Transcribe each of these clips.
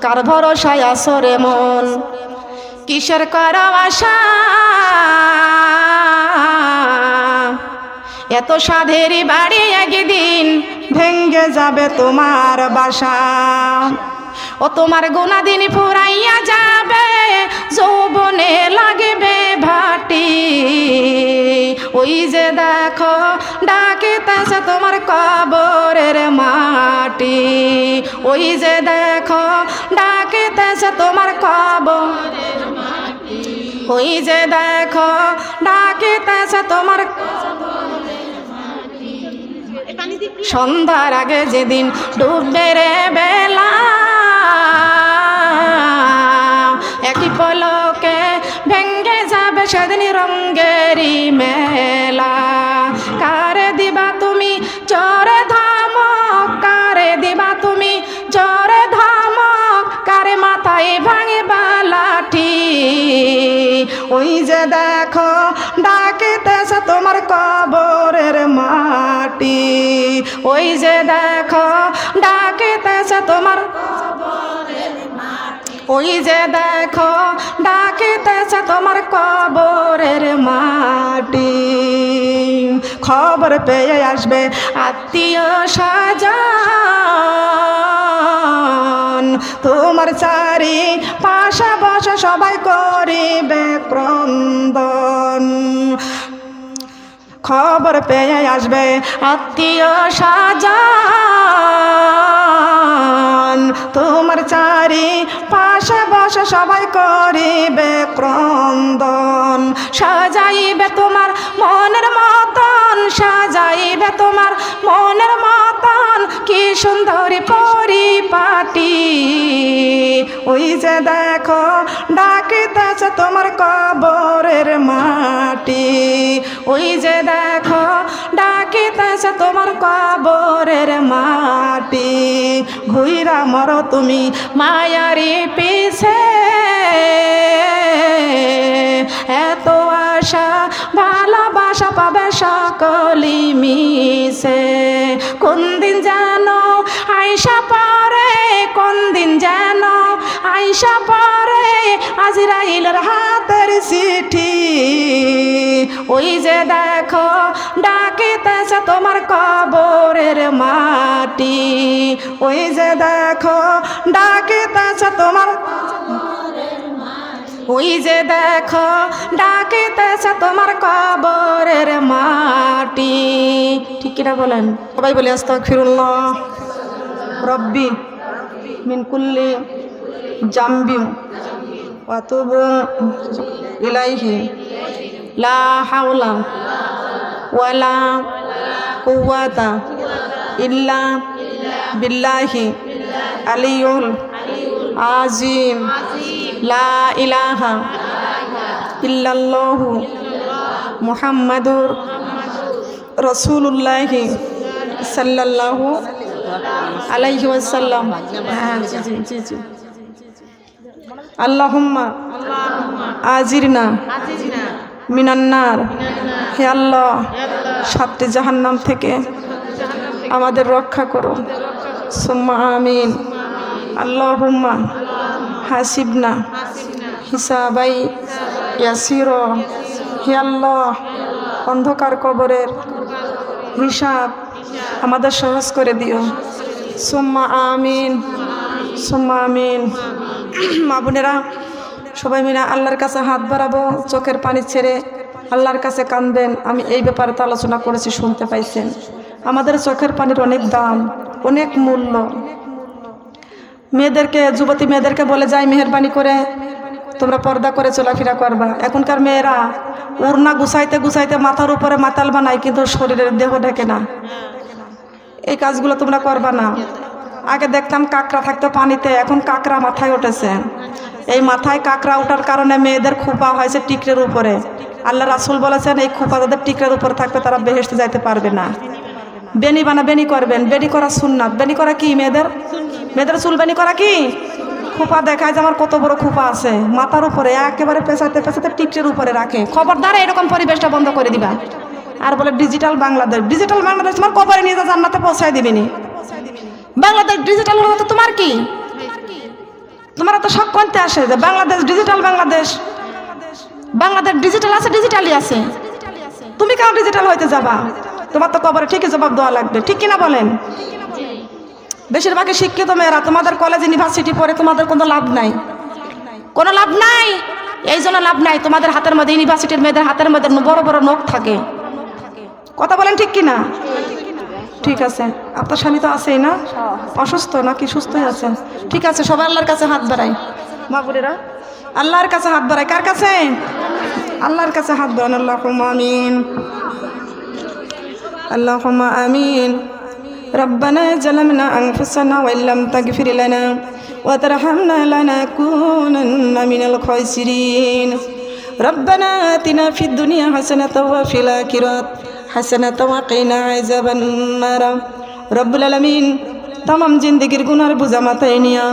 কার ভরসায় আসরে মন কিসের করো আশা এত সাধের বাড়ি একদিন ভেঙ্গে যাবে তোমার বাসা ও তোমার গুণাদিন ফুরাইয়া যাবে যৌবনে লাগবে ভাটি ওই যে দেখো ডাকিতেছে তোমার কবরের মাটি ওই যে দেখো ডাকিতেছে তোমার কবরের মাটি ওই যে দেখো ডাকিতেছে তোমার সন্ধ্যার আগে যেদিন ডুববে রে বেলা একই পলকে ভেঙ্গে যাবে সেদিন রঙ্গেরি মেলা কারে দিবা তুমি চরে ধামক কারে দিবা তুমি চরে ধামক কারে মাথায় ভাঙিবা লাঠি ওই যে দেখো ডাকিতেছে তোমার কবরের মাটি ওই যে দেখো ডাকিতেছে তোমার ওই যে দেখো ডাকিতেছে তোমার কবরের মাটি খবর পেয়ে আসবে আত্মীয় স্বজন তোমার চারি পাশে বসে সবাই করিবে ক্রন্দন খবর পেয়ে আসবে আত্মীয় স্বজন তোমার চারি পাশে বসে সবাই করিবে ক্রন্দন সাজাইবে তোমার মনের মতন সাজাইবে তোমার মনের মতন কি সুন্দরী পরিপাটি ওই যে দেখো ডাকিতেছে তোমার কবরের মাটি ওই যে দেখো ডাকিতেছে তোমার কবরের মাটি ঘুইরা মরো তুমি মায়ারি পিছে এত আশা ভালোবাসা পাবে সকলি মিশে কোন দিন যেন আইসা পরে কোন দিন যেন আইসা পরে আজরাইলের হাতের চিঠি ওই যে দেখো ডাকিতেছে তোমার কবরের মাটি ওই যে দেখো ডাকিতেছে তোমার ওই যে দেখো ডাকিতেছে তোমার কবরের মাটি ঠিক কিনা বলেন সবাই বলে আস্তাগফিরুল্লাহ রব্বি মিন কুল্লি জামবি ওয়া আতুবু ইলাইহি লা হাওলা ওয়ালা কুওয়াতা ইল্লা বিল্লাহি আলিয়ুল আজিম লা ইলাহা ইল্লাল্লাহু মুহাম্মাদুর রাসূলুল্লাহি সাল্লাল্লাহু আলাইহি ওয়াসাল্লাম জি জি আল্লাহুম্মা আজিরনা মিনান্নার হে আল্লাহ সাতটি জাহান্নাম থেকে আমাদের রক্ষা করো সুম্মা আমিন আল্লাহুম্মা হাসিবনা হিসাবাই ইয়াসিরা হে আল্লাহ অন্ধকার কবরের হিসাব আমাদের সহজ করে দিও সুম্মা আমিন সুম্মা আমিন মা বোনেরা সবাই মিলে আল্লাহর কাছে হাত বাড়াবো চোখের পানি ছেড়ে আল্লাহর কাছে কাঁদবেন আমি এই ব্যাপারে তো আলোচনা করেছি শুনতে পাইছেন আমাদের চোখের পানির অনেক দাম অনেক মূল্য মেয়েদেরকে যুবতী মেয়েদেরকে বলে যায় মেহেরবানি করে তোমরা পর্দা করে চলাফেরা করবা এখনকার মেয়েরা ওড়না গুছাইতে গুছাইতে মাথার উপরে মাতাল বানায় কিন্তু শরীরের দেহ ঢেকে না এই কাজগুলো তোমরা করবা না আগে দেখতাম কাকড়া থাকতো পানিতে এখন কাকড়া মাথায় উঠেছে এই মাথায় কাকড়া ওঠার কারণে মেয়েদের খোপা হয়েছে টিকরের উপরে আল্লাহ রাসূল বলেছেন এই খোপা যাদের টিকরের উপরে থাকবে তারা বেহেশতে যাইতে পারবে না বেনি বানা বেনি করবেন বেনি করা সুন্নাত বেনি করা কি মেয়েদের চুল বেনি করা কি খোপা দেখায় যে আমার কত বড় খোপা আছে মাথার উপরে একেবারে পেছাতে পেছাতে টিকরের উপরে রাখে খবরদার এরকম পরিবেশটা বন্ধ করে দিবা আর বলে ডিজিটাল বাংলাদেশ তোমার কবরে নিয়ে যা জান্নাতে পৌঁছায় দিবেনি বাংলাদেশ ডিজিটাল হলো তো তোমার কি তোমার তো শখ কোনতে আসে যে বাংলাদেশ ডিজিটাল বাংলাদেশ, বাংলাদেশ ডিজিটাল আছে, ডিজিটালই আছে, তুমি কেন ডিজিটাল হইতে যাবা? তোমার তো কবরে ঠিকই জবাব দেওয়া লাগবে, ঠিক কিনা বলেন? বেশিরভাগই শিক্ষিত মেয়েরা তোমাদের কলেজ ইউনিভার্সিটি পড়ে তোমাদের কোনো লাভ নাই, কোনো লাভ নাই। এই জন্য লাভ নাই, তোমাদের হাতের মধ্যে, ইউনিভার্সিটির মেয়েদের হাতের মধ্যে বড় বড় নখ থাকে। কথা বলেন ঠিক কিনা? ঠিক আছে, আপনার স্বামী তো আছেই না? অসুস্থ নাকি সুস্থই আছেন? ঠিক আছে, সবাই আল্লাহর কাছে হাত বাড়াই, মা বোনেরা আল্লাহর কাছে হাত বাড়াই। কার কাছে? আল্লাহর কাছে হাত বাড়ান। আল্লাহুম্মা আমিন, আল্লাহুম্মা আমিন। রব্বানা জালামনা আনফুসানা ওয়া ইল্লাম তাগফির লানা ওয়া তারহামনা লানাকুনান্না মিনাল খাসিরিন। রব্বানা আতিনা ফিদ দুনিয়া হাসানাতাও ওয়া ফিল আখিরাতি হাসানাতাও ওয়া কিনা আযাবান নার। রব্বুল আলামিন, তামাম জিন্দেগির গুনার বোঝা মাথায় নিয়া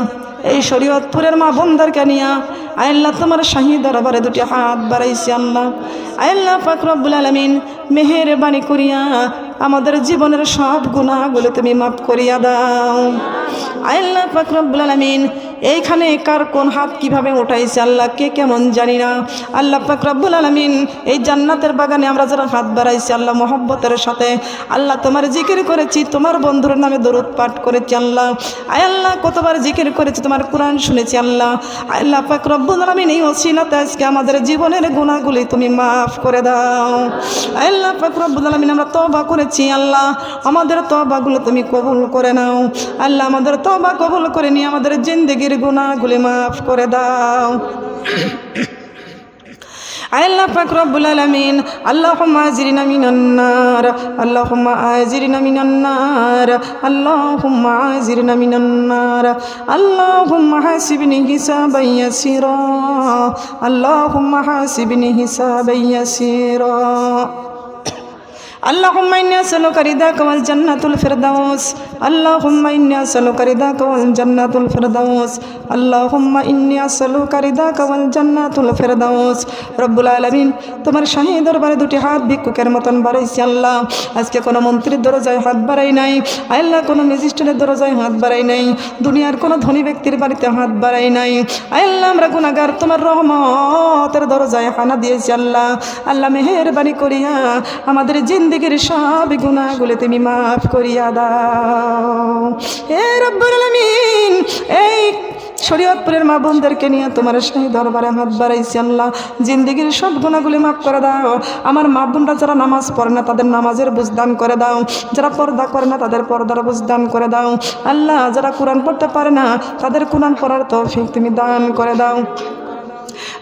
এই শরীয়তপুরের মা বোনদেরকে নিয়া আল্লাহ তোমার শাহী দরবারে দুটি হাত বাড়াইছি আল্লাহ। আল্লাহ পাক রব্বুল আলামিন, মেহেরবানি করিয়া আমাদের জীবনের সব গুনাহগুলো তুমি মাফ করিয়া দাও। আল্লাহ পাক রব্বুল আলামিন, এইখানে কার কোন হাত কিভাবে উঠাইছে আল্লাহ কে কেমন জানি না। আল্লাহ পাক রব্বুল আলামিন, এই জান্নাতের বাগানে আমরা যারা হাত বাড়াইছি আল্লাহ মহব্বতের সাথে আল্লাহ তোমার জিকির করেছি, তোমার বন্ধুর নামে দরুদ পাঠ করেছি আল্লাহ। আল্লাহ কতবার জিকির করেছি, তোমার কোরআন শুনেছি আল্লাহ। আল্লাহ পাক রব্বুল আলামিন, এই ওসিলাতে আজকে আমাদের জীবনের গুনাহগুলি তুমি মাফ করে দাও। আল্লাহ পাক রব্বুল আলামিন, আমরা তওবা করেছি আল্লাহ, আমাদের তওবাগুলো তুমি কবুল করে নাও আল্লাহ। আমাদের তওবা কবুল করে নিয়ে আমাদের জিন্দেগির গুনাহগুলি মাফ করে দাও। আল্লাহ পাক রব্বুল আলামিন, আল্লাহুম্মা আজিরনা মিনান নার, আল্লাহুম্মা আজিরনা মিনান নার, আল্লাহুম্মা আজিরনা মিনান নার, আল্লাহুম্মা হাসিবনি হিসাবান ইয়াসিরা, আল্লাহুম্মা হাসিবনি হিসাবান ইয়াসিরা। اللهم إني أسألك رضاك والجنة الفردوس، اللهم إني أسألك رضاك والجنة الفردوس، اللهم إني أسألك رضاك والجنة الفردوس। রব্বুল আলামিন, তোমার শাহী দরবারে দুটি হাত ভিক্ষুকের মতন বাড়াইছি আল্লাহ। আজকে কোনো মন্ত্রীর দরজায় হাত বাড়াই নাই আল্লাহ, কোনো ম্যাজিস্ট্রেটের দরজায় হাত বাড়াই নাই, দুনিয়ার কোনো ধনী ব্যক্তির বাড়িতে হাত বাড়াই নাই আল্লাহ। আমরা গুনাহগার, তোমার রহমতের দরজায় হানা দিয়েছি আল্লাহ। আল্লাহ মেহেরবানি করিয়া আমাদের জিন্দেগির সব গুনাহগুলো তুমি মাফ করিয়া দাও হে রব্বুল আলামিন। এই শরীয়তপুরের মা বোনদেরকে নিয়ে তোমার শাহী দরবারে হাত বাড়াইছি আল্লাহ, জিন্দেগির সব গুনাহগুলি মাফ করে দাও। আমার মা বোনরা যারা নামাজ পড়ে না তাদের নামাজের বুঝদান করে দাও, যারা পর্দা করে না তাদের পর্দার বুঝদান করে দাও আল্লাহ। যারা কোরআন পড়তে পারে না তাদের কোরআন পড়ার তৌফিক তুমি দান করে দাও।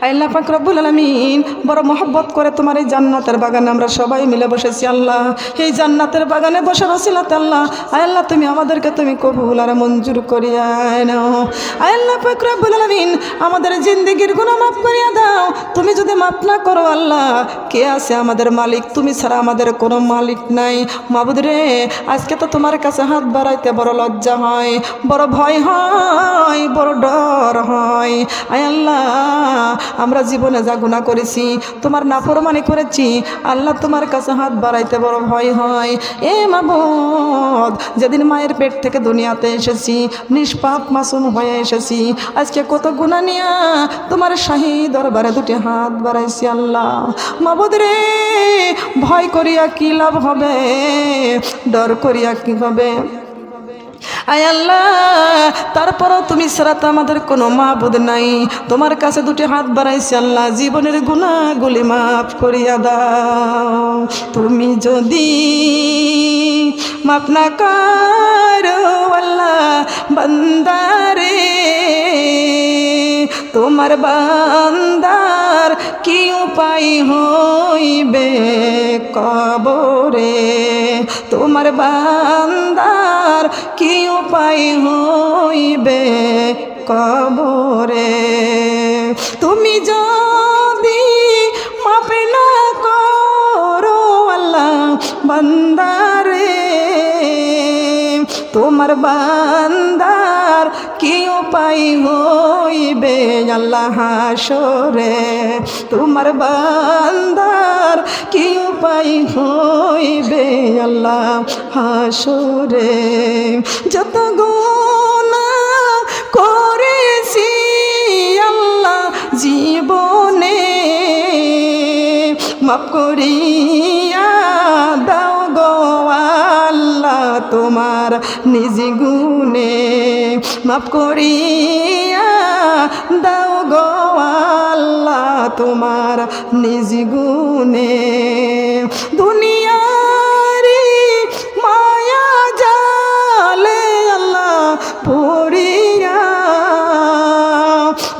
আল্লাহ পাক রব্বুল আলামিন, বড় মহব্বত করে তোমার এই জান্নাতের বাগানে আমরা সবাই মিলে বসেছি আল্লাহ। এই জান্নাতের বাগানে বসার ওসিলাতে আল্লাহ, আল্লাহ তুমি আমাদেরকে তুমি কবুল আর মঞ্জুর করিয়া নাও। আল্লাহ পাক রব্বুল আলামিন, আমাদের জিন্দেগির গুনাহ মাফ করিয়া দাও। তুমি যদি মাফ না করো আল্লাহ, কে আছে আমাদের মালিক? তুমি ছাড়া আমাদের কোনো মালিক নাই। মাবুদ রে, আজকে তো তোমার কাছে হাত বাড়াইতে বড় লজ্জা হয়, বড় ভয় হয়, বড় ডর হয়। আয় আল্লাহ, আমরা জীবনে যা গুনাহ করেছি, তোমার নাফরমানি করেছি আল্লাহ, তোমার কাছে হাত বাড়াইতে বড় ভয় হয়। এ মাবুদ, যেদিন মায়ের পেট থেকে দুনিয়াতে এসেছি নিষ্পাপ মাসুম হয়ে এসেছি, আজকে কত গুনাহ নিয়া তোমার শাহী দরবারে দুটি হাত বাড়াইছি আল্লাহ। মাবুদ রে, ভয় করিয়া কি লাভ হবে, ডর করিয়া কি হবে? আয় আল্লাহ, তারপরও তুমি ছাড়া তো আমাদের কোনো মাবুদ নাই। তোমার কাছে দুটি হাত বাড়াইছি আল্লাহ, জীবনের গুনাহগুলি মাফ করিয়া দাও। তুমি যদি মাফ না করো আল্লাহ বান্দারে, তোমার বান্দার কি উপায় হইবে কবরে? তোমার বান্দার কি উপায় হইবে কবরে? তুমি যদি মাফ না করো আল্লাহ বান্দারে, তোমার বান্দার কি উপায় হইবে আল্লাহ হাসরে? তোমার বান্দার কি উপায় হইবে আল্লাহ হাসরে? যত গুনাহ করেছি মাফ করিয়া দাও গো আল্লাহ তোমার নিজ গুণে, মাফ করিয়া দাও গো আল্লাহ তোমার নিজ গুণে। দুনিয়ারি মায়া জালে আল্লাহ পড়িয়া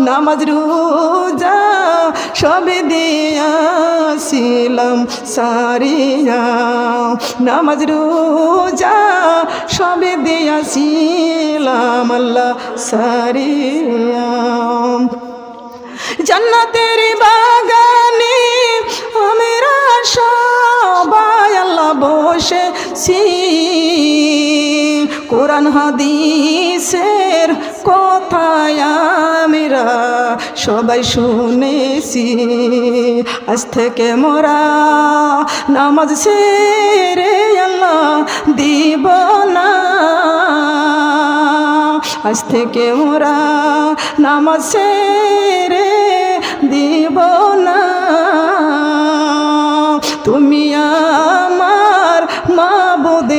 নামাজ রোজা সবে দিয়াছিলাম সারিয়া, নামাজ রোজা সবে দিয়াছিলাম আল্লাহ সারিয়া। জান্নাতের বাগানে আমরা সবাই আল্লাহ বসেছি, কোরআন হাদিসের কথায় আমরা সবাই শুনেছি। আজ থেকে মোরা নামাজ ছেড়ে আল্লাহ দিব না, আজ থেকে মোরা নামাজ ছেড়ে দিব না। তুমি আমার মাবুদ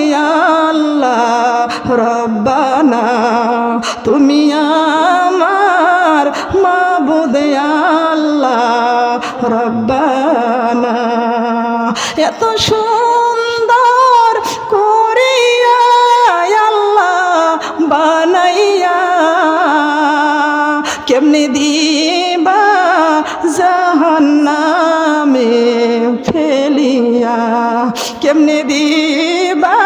আল্লাহ রব্বানা, তুমি আমার মাবুদ আল্লাহ রব্বানা। এত সুন্দর করিয়া আল্লাহ বানাইয়া কেমনে দিবা জাহান্নামে ফেলিয়া, কেমনে দিবা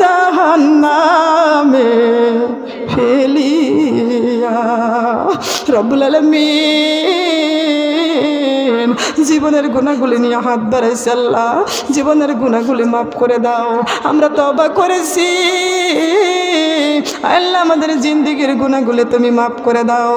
জাহান্নামে ফেলিয়া। রব্বুল আলামিন জীবনের গুনাহগুলি নিয়ে হাত বাড়াইছে আল্লাহ, জীবনের গুনাহগুলি মাফ করে দাও। আমরা তওবা করেছি আল্লাহ, আমাদের জিন্দেগির গুনাহগুলি তুমি মাফ করে দাও।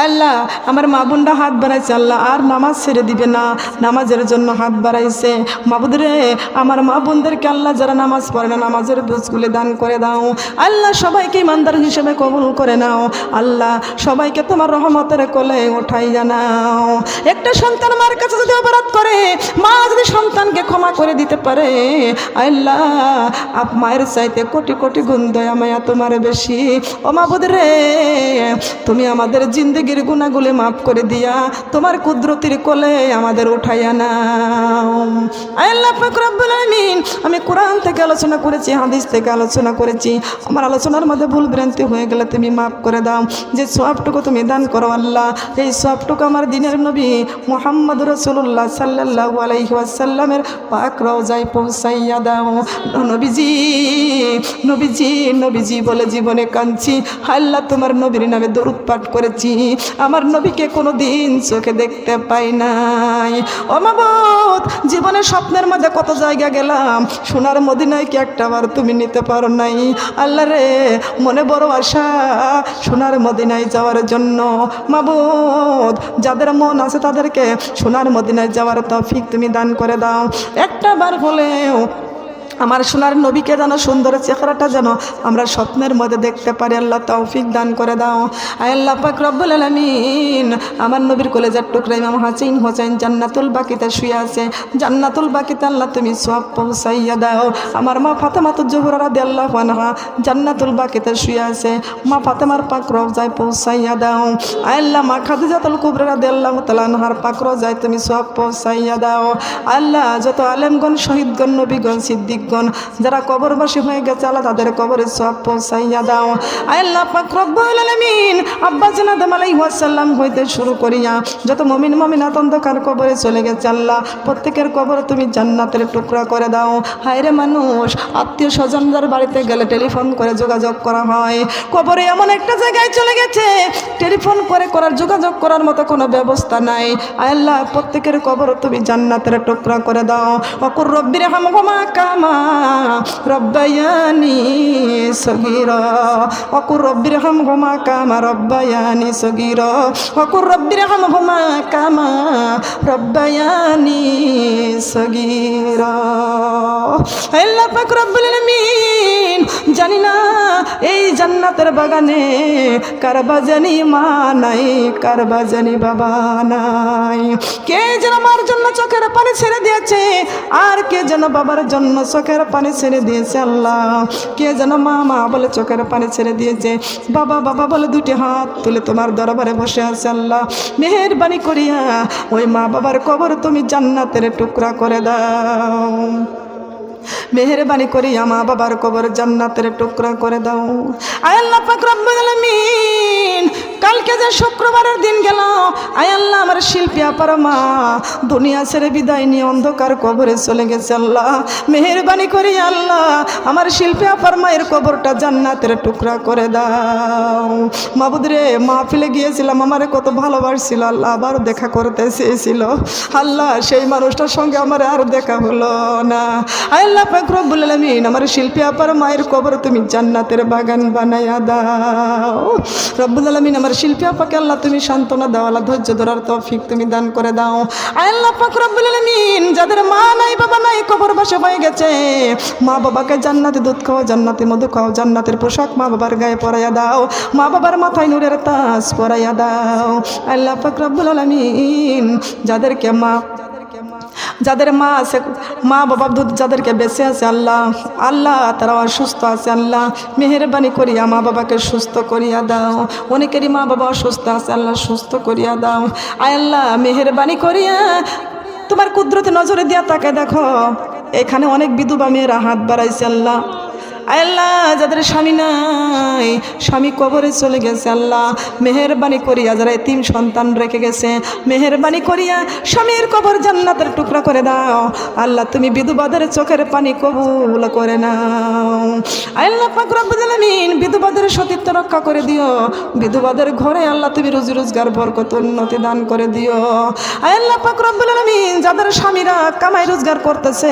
আল্লাহ আমার মা বোনরা হাত বাড়াইছে আল্লাহ, আর নামাজ ছেড়ে দিবে না, নামাজের জন্য হাত বাড়াইছে। মাবুদ রে আমার মা বোনদেরকে আল্লাহ যারা নামাজ পড়ে না নামাজের বুঝগুলি দান করে দাও আল্লাহ, সবাইকে ইমানদার হিসেবে কবুল করে নাও আল্লাহ, সবাইকে তোমার রহমতের কোলে উঠাই জানাও। একটা সন্তান মার কাছে যদি অপরাধ করে, মা যদি সন্তানকে ক্ষমা করে দিতে পারে আল্লাহ, মায়ের চাইতে কোটি কোটি গুণ দয়া মায়া তোমার বেশি। ও মাবুদ রে তুমি আমাদের জিন্দেগির গুনাহগুলি মাফ করে দিয়া তোমার কুদরতির কোলে আমাদের উঠাইয়া নাও আল্লাহ পাক রব্বুল আলামিন। আমি কোরআন থেকে আলোচনা করেছি, হাদিস থেকে আলোচনা করেছি, আমার আলোচনার মধ্যে ভুল ভ্রান্তি হয়ে গেলে তুমি মাফ করে দাও। যে সওয়াবটুকু তুমি দান করো আল্লাহ, এই সওয়াবটুকু আমার দিনের নবী মুহাম্মদ রাসূলুল্লাহ সাল্লাল্লাহু আলাইহি ওয়াসাল্লামের পাক রওজায় পৌঁছাইয়া দাও। নবীজি নবীজি নবীজি বলে জীবনে কাঁদছি আল্লাহ, তোমার নবীর নামে দরুদ পাঠ করেছি, আমার নবীকে কোনো দিন চোখে দেখতে পাই নাই। ও মাবুদ জীবনের স্বপ্নের মধ্যে কত জায়গা গেলাম, সোনার মদিনায় কি একটাবার তুমি নিতে পারো নাই আল্লাহ রে। মনে বড় আশা সোনার মদিনায় যাওয়ার জন্য। মাবুদ যাদের মন আছে তাদেরকে সোনার মদিনায় যাওয়ার তৌফিক তুমি দান করে দাও। একটা বার হলেও আমার সোনার নবীকে যেন সুন্দর চেহারাটা যেন আমরা স্বপ্নের মধ্যে দেখতে পারি আল্লাহ, তৌফিক দান করে দাও আল্লাহ পাক রব্বুল আলামিন। আমার নবীর কলেজার টুকরা ইমাম হাসান হোসেন জান্নাতুল বাকিতে শুয়ে আছে, জান্নাতুল বাকিতে আল্লাহ তুমি সওয়াব পৌঁছাইয়া দাও। আমার মা ফাতেমাতুজ জোহরা রাদিয়াল্লাহু আনহা জান্নাতুল বাকিতে শুয়ে আছে, মা ফাতেমার পাক রওজায় পৌঁছাইয়া দাও আল্লাহ। মা খাদিজাতুল কুবরা রাদিয়াল্লাহু তাআলা আনহার পাক রওজায় তুমি সওয়াব পৌঁছাইয়া দাও আল্লাহ। যত আলেমগণ শহীদগণ নবীগণ সিদ্দিক যারা কবরবাসী হয়ে গেছে আল্লাহ তাদের কবরে সওয়াব পৌঁছাইয়া দাও আল্লাহ পাক রব্বুল আলামিন। আব্বা জান আদম আলাইহিস সালাম হইতে শুরু করিয়া যত মুমিন মুমিনাত অন্ধকার কবরে চলে গেছে আল্লাহ, প্রত্যেকের কবর তুমি জান্নাতের টুকরা করে দাও। হায়রে মানুষ আত্মীয় স্বজনদের বাড়িতে গেলে টেলিফোন করে যোগাযোগ করা হয়, কবরে এমন একটা জায়গায় চলে গেছে টেলিফোন করে করার যোগাযোগ করার মতো কোনো ব্যবস্থা নাই আল্লাহ, প্রত্যেকের কবর তুমি জান্নাতের টুকরা করে দাও। ওয়াকুর রব্বিরহামহুমা কামা রব্বায়ানি সগীরা ওয়াকুর রব্বিরহামহুমা কামা রব্বায়ানি সগীরা ওয়াকুর রব্বিরহামহুমা কামা রব্বায়ানি সগীরা। আল্লাহ পাক রব্বুল আলামিন, জানি না এই জান্নাতের বাগানে কার বাজানি মা নাই, কার বাজানি বাবা নাই। কে যেন মার জন্য চোখের পানি ছেড়ে দিয়েছে, আর কে যেন বাবার জন্য চোখের পানি ছেড়ে দিয়েছে। আল্লাহ, কে যেন মা মা বলে চোখের পানি ছেড়ে দিয়েছে, বাবা বাবা বলে দুটি হাত তুলে তোমার দরবারে বসে আছে। আল্লাহ, মেহেরবানি করিয়া ওই মা বাবার কবর তুমি জান্নাতের টুকরা করে দাও। মেহেরবানি করিয়া মা বাবার কবর জান্নাতের টুকরা করে দাও। আয় আল্লাহ পাক রব্বুল আলামিন, কালকে যে শুক্রবারের দিন গেল, আয় আল্লাহ আমার শিল্পী আপার মা দুনিয়া ছেড়ে বিদায় নিয়ে অন্ধকার কবরে চলে গেছে। আল্লাহ, মেহেরবানি করিয়া আল্লাহ আমার শিল্পী আপার মায়ের কবরটা জান্নাতের টুকরা করে দাও। মাবুদ রে, মাহফিলে গিয়েছিলাম, আমারে কত ভালোবাসছিল আল্লাহ, আবার দেখা করতে চেয়েছিল আল্লাহ, সেই মানুষটার সঙ্গে আমার আর দেখা হলো না। আল্লাহ পাক রব্বুল আলামিন, আমার শিল্পী আপার মায়ের কবর তুমি জান্নাতের বাগান বানায়া দাও। রব্বুল আলামিন, আমার শিল্পী আপাকে আল্লাহ তুমি সান্ত্বনা দাও, আল্লাহ ধৈর্য ধরার তৌফিক তুমি দান করে দাও। আল্লাহ পাক রব্বুল আলামিন, যাদের মা নাই বাবা নাই কবর বাসা হয়ে গেছে, মা বাবাকে জান্নাতে দুধ খাও, জান্নাতে মধু খাও, জান্নাতের পোশাক মা বাবার গায়ে পরাইয়া দাও, মা বাবার মাথায় নূরের তাজ পরাইয়া দাও। আল্লাহ পাক রব্বুল আলামিন, যাদের মা আছে, মা বাবা দুধ যাদেরকে বেঁচে আছে আল্লাহ, আল্লাহ তারা অসুস্থ আছে, আল্লাহ মেহেরবানি করিয়া মা বাবাকে সুস্থ করিয়া দাও। অনেকেরই মা বাবা অসুস্থ আছে, আল্লাহ সুস্থ করিয়া দাও। আয় আল্লাহ, মেহেরবানি করিয়া তোমার কুদরতে নজরে দিয়া তাকে দেখো, এখানে অনেক বিধবা মেয়েরা হাত বাড়াইছে। আল্লাহ, আল্লাহ যাদের স্বামী নাই, স্বামী কবরে চলে গেছে, আল্লাহ মেহেরবানি করিয়া যারা এতিম সন্তান রেখে গেছে, মেহেরবানি করিয়া স্বামীর কবর জান্নাতের টুকরা করে দাও। আল্লাহ, তুমি বিধবাদের চোখের পানি কবুল করে নাও। আল্লাহ পাক রব্বুল আলামিন, বিধবাদের সতীত্ব রক্ষা করে দিও, বিধবাদের ঘরে আল্লাহ তুমি রুজি রোজগার বরকত উন্নতি দান করে দিও। আল্লাহ পাক রব্বুল আলামিন, যাদের স্বামীরা কামাই রোজগার করতেছে,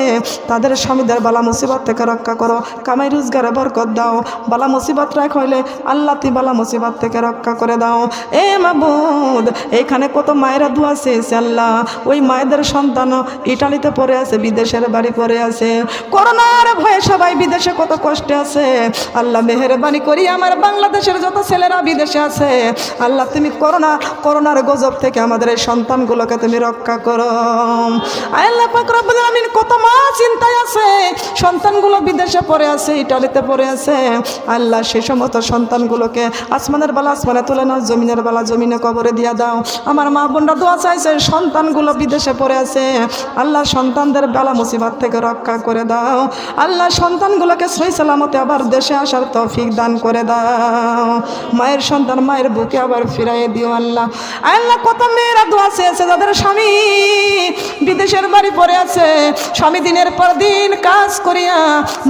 তাদের স্বামীদের বালা মুসিবত থেকে রক্ষা করো, কামাই রোজগারে বরকত দাও, বালা মুসিবত রাখ হইলে আল্লাহ তুই বালা মুসিবত থেকে রক্ষা করে দাও। এ মাবুদ, এইখানে কত মায়েরা দোয়া চেয়েছে আল্লাহ, ওই মায়েদের সন্তান ইটালিতে পড়ে আছে, বিদেশের বাড়ি পড়ে আছে, করোনার ভয়ে সবাই বিদেশে কত কষ্টে আছে। আল্লাহ মেহেরবানি করি আমার বাংলাদেশের যত ছেলেরা বিদেশে আছে, আল্লাহ তুমি করোনার গজব থেকে আমাদের এই সন্তানগুলোকে তুমি রক্ষা করো। আল্লাহ পাক রব্বুল আলামিন, কত মা চিন্তায় আছে, সন্তানগুলো বিদেশে পড়ে আছে, ইটালিতে পড়ে আছে, আল্লাহ সে সমস্ত সন্তানগুলোকে আসমানের বালা আসমানে তুলে নাও, জমিনের বালা জমিনে কবরে দিয়া দাও। আমার মা বোনরা দোয়া চাইছে, সন্তানগুলো বিদেশে পড়ে আছে, আল্লাহ সন্তানদের বালা মুসিবত থেকে রক্ষা করে দাও। আল্লাহ সন্তানগুলোকে সহি সালামতে আবার দেশে আসার তৌফিক দান করে দাও। মায়ের সন্তান মায়ের বুকে আবার ফিরাইয়ে দিও। আল্লাহ, আল্লাহ কত মেয়েরা দোয়া চেয়েছে, যাদের স্বামী বিদেশের বাড়ি পড়ে আছে, স্বামী দিনের পর দিন কাজ করিয়া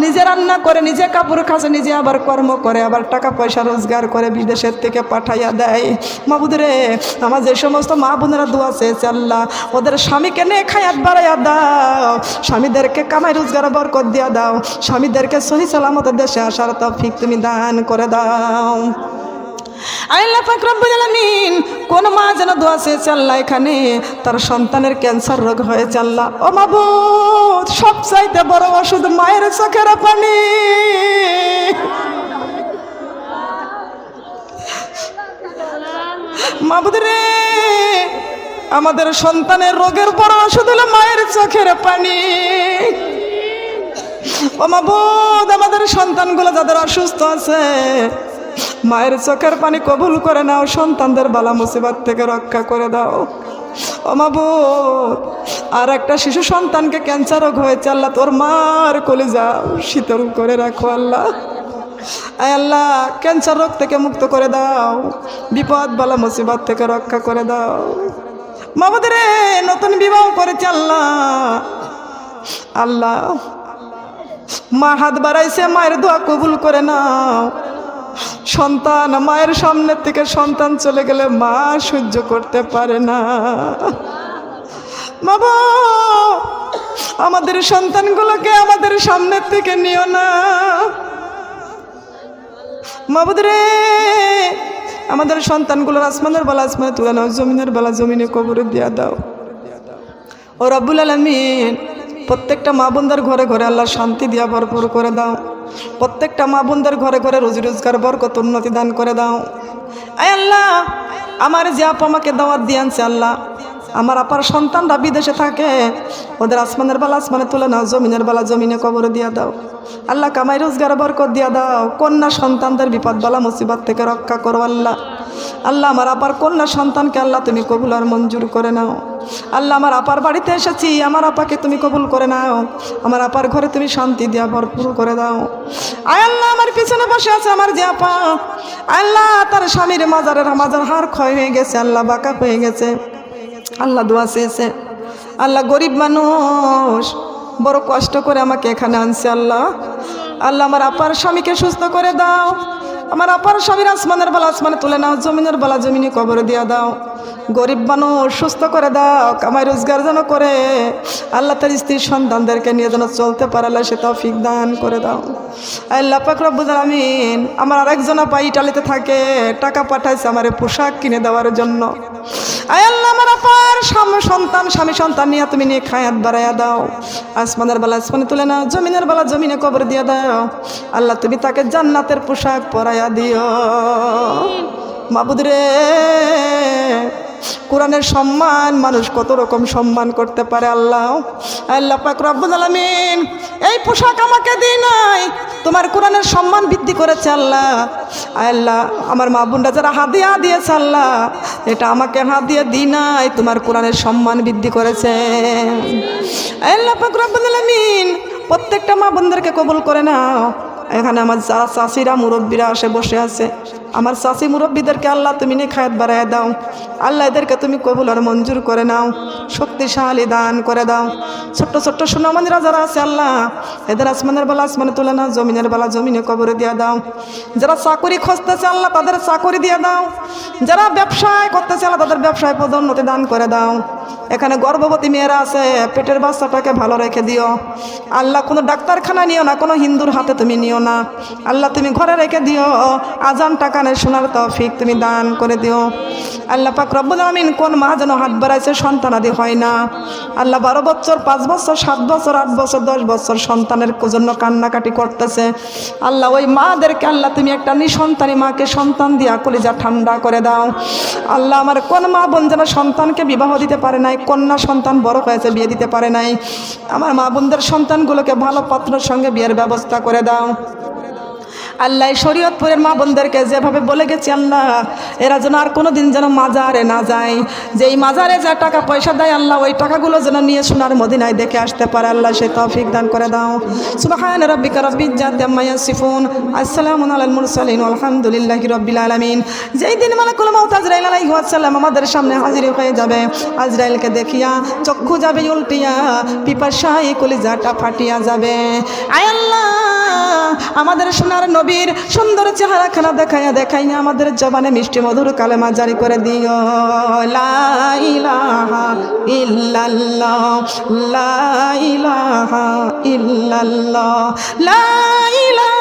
নিজে রান্না করে, নিজে কাপড় কাচে, নিজে আবার কর্ম করে, আবার টাকা পয়সা রোজগার করে বিদেশের থেকে পাঠাইয়া দেয়। মাবুদ রে, আমার যে সমস্ত মা বোনেরা দোয়া চেয়েছে আল্লাহ, ওদের স্বামীকে নেক হায়াত বাড়াইয়া দাও, স্বামীদেরকে কামাই রোজগার বরকত দিয়া দাও, স্বামীদেরকে সহি সালামত দেশে আসার তৌফিক তুমি দান করে দাও। আল্লাহ পাক রব্বুল আলামিন, কোন মা যেন দোয়া চেয়েছে আল্লাহ, এখানে তার সন্তানের ক্যান্সার রোগ হয়েছে আল্লাহ, ও মাবুদ সবচাইতে বড় ওষুধ মায়ের চোখের পানি। মাবুদ রে, আমাদের সন্তানের রোগের বড় ওষুধ হলো মায়ের চোখের পানি। ও মাবুদ, আমাদের সন্তানগুলো যাদের অসুস্থ আছে, মায়ের চোখের পানি কবুল করে নাও, সন্তানদের বালা মুসিবত থেকে রক্ষা করে দাও। ও মাবুদ, আর একটা শিশু সন্তানকে ক্যান্সার রোগ হয়েছে আল্লাহ, তোর মার কলিজা শীতল করে রাখো আল্লাহ। আয় আল্লাহ, ক্যান্সার রোগ থেকে মুক্ত করে দাও, বিপদ বালা মুসিবত থেকে রক্ষা করে দাও। মাবুদ রে, নতুন বিবাহ করেছে আল্লাহ, আল্লাহ মা হাত বাড়াইছে, মায়ের দোয়া কবুল করে নাও। সন্তান মায়ের সামনের থেকে সন্তান চলে গেলে মা সহ্য করতে পারে না। বাবা আমাদের সন্তানগুলোকে আমাদের সামনের থেকে নিও না মাবুদ রে, আমাদের সন্তানগুলোর আসমানের বেলা আসমানে তুলে নাও, জমিনের বেলা জমিনে কবরে দিয়া দাও। ও রব্বুল আলামিন, প্রত্যেকটা মা বোনদের ঘরে ঘরে আল্লাহ শান্তি দিয়া ভরপুর করে দাও। প্রত্যেকটা মা বোনদের ঘরে ঘরে রুজি রোজগার বরকত উন্নতি দান করে দাও। আয় আল্লাহ, আমার যে আপা আমাকে দাওয়াত দিয়ে আনছে আল্লাহ, আমার আপার সন্তানরা বিদেশে থাকে, ওদের আসমানের বেলা আসমানে তুলে নাও, জমিনের বেলা জমিনে কবরে দিয়া দাও। আল্লাহ কামাই রোজগার বরকত দিয়া দাও। কন্যা সন্তানদের বিপদ বালা মুসিবত থেকে রক্ষা করো আল্লাহ। আল্লাহ আমার আপার কন্যা সন্তানকে আল্লাহ তুমি কবুল আর মঞ্জুর করে নাও। আল্লাহ আমার আপার বাড়িতে এসেছি, আমার আপাকে তুমি কবুল করে নাও। আমার আপার ঘরে তুমি শান্তি দিয়া ভরপুর করে দাও। আয় আল্লাহ, আমার পিছনে বসে আছে আমার যে আপা, আল্লাহ তার স্বামীর মাজার হাড় ক্ষয় হয়ে গেছে, আল্লাহ বাঁকা হয়ে গেছে, আল্লাহ দোয়া চেয়েছে। আল্লাহ গরিব মানুষ, বড় কষ্ট করে আমাকে এখানে আনছে আল্লাহ। আল্লাহ আমার আপার স্বামীকে সুস্থ করে দাও। আমার আপার স্বামীর আসমানের বেলা আসমানে তুলে নাও, জমিনের বেলা জমিনে কবরে দিয়া দাও। গরিব মানুষ সুস্থ করে দাও, কামাই রোজগার যেন করে আল্লাহ তার স্ত্রীর সন্তানদেরকে নিয়ে যেন চলতে পারে, আল্লাহ সে তৌফিক দান করে দাও। আল্লাহ পাক রব্বুল আলামিন, আমার আরেকজন আপা ইটালিতে থাকে, টাকা পাঠাইছে আমার পোশাক কিনে দেওয়ার জন্য। আয় আল্লাহ, আমার আপার স্বামী সন্তান নিয়ে তুমি নিয়ে খায়াত বাড়াইয়া দাও। আসমানের বেলা আসমানে তুলে নাও, জমিনের বেলা জমিনে কবর দিয়ে দাও। আল্লাহ তুমি তাকে জান্নাতের পোশাক পরাইয়া দিও। মাবুদ রে, কোরআনের সম্মান মানুষ কত রকম সম্মান করতে পারে আল্লাহ। আল্লাহ পাক রব্বুল আলামিন, এই পোশাক আমাকে দিই নাই, তোমার কোরআনের সম্মান বৃদ্ধি করেছে আল্লাহ। আল্লাহ আমার মা বোনরা যারা হাদিয়া দিয়েছে আল্লাহ, এটা আমাকে হাদিয়া দিই নাই, তোমার কোরআনের সম্মান বৃদ্ধি করেছে। আল্লাহ পাক রব্বুল আলামিন, প্রত্যেকটা মা বোনদেরকে কবুল করে নাও। এখানে আমার যারা চাষিরা মুরব্বীরা আসে বসে আছে, আমার চাষি মুরব্বীদেরকে আল্লাহ তুমি নিয়ে খায়াত বাড়াইয়া দাও। আল্লাহ এদেরকে তুমি কবুল আর মঞ্জুর করে নাও, শক্তিশালী দান করে দাও। ছোট্ট ছোট্ট সোনামণিরা যারা আছে আল্লাহ, এদের আসমানের বেলা আসমানে তুলে নাও, জমিনের বেলা জমিনে কবরে দিয়া দাও। যারা চাকরি খুঁজতেছে আল্লাহ তাদের চাকরি দিয়ে দাও। যারা ব্যবসায় করতেছে আল্লাহ তাদের ব্যবসায় পদোন্নতি দান করে দাও। এখানে গর্ভবতী মেয়েরা আছে, পেটের বাচ্চাটাকে ভালো রেখে দিও আল্লাহ। কোনো ডাক্তারখানা নিও না, কোনো হিন্দুর হাতে তুমি নিও না আল্লাহ, তুমি ঘরে রেখে দিও। আজান টাকানে শোনার তৌফিক তুমি দান করে দিও আল্লাহ পাক রব্বুল আলামিন। কোন মা যেন হাত বাড়াইছে সন্তানাদি হয় না আল্লাহ, 12 বছর 5 বছর 7 বছর 8 বছর 10 বছর সন্তানের জন্য কান্নাকাটি করতেছে আল্লাহ, ওই মাদেরকে আল্লাহ তুমি একটা নিঃসন্তানী মাকে সন্তান দিয়া কলিজা ঠান্ডা করে দাও আল্লাহ। আমার কোন মা বোন যেন সন্তানকে বিবাহ দিতে পারে নাই, কন্যা সন্তান বড় হয়েছে বিয়ে দিতে পারে নাই, আমার মা বোনদের সন্তানগুলোকে ভালো পাত্রের সঙ্গে বিয়ের ব্যবস্থা করে দাও আল্লাহ। শরীয়তপুরের মা বোনদেরকে যেভাবে বলে গেছি আল্লাহ, এরা যেন আর কোনো দিন যেন মাজারে না যায়, যে এই মাজারে যা টাকা পয়সা দেয় আল্লাহ, ওই টাকাগুলো যেন নিয়ে সোনার মদিনায় দেখে আসতে পারে আল্লাহ, সে তৌফিক দান করে দাও। সুবহানা রাব্বিকা রাব্বিল ইজ্জাতি আম্মা ইয়াসিফুন, আসসালামু আলাল মুরসালিন, আলহামদুলিল্লাহি রাব্বিল আলামিন। যেই দিন মালাকুল মাউত আজরাইল আলাইহিস সালাম আমাদের সামনে হাজির হয়ে যাবে, আজরাইলকে দেখিয়া চক্ষু যাবে উল্টিয়া, পিপাসায় কলিজাটা ফাটিয়া যাবে। আয় আল্লাহ, আমাদের সোনার নবীর সুন্দর চেহারাখানা দেখাইয়া আমাদের জবানে মিষ্টি মধুর কালেমা জারি করে দিও। লা ইলাহা ইল্লাল্লাহ, লা ইলাহা ইল্লাল্লাহ, লা ইলাহা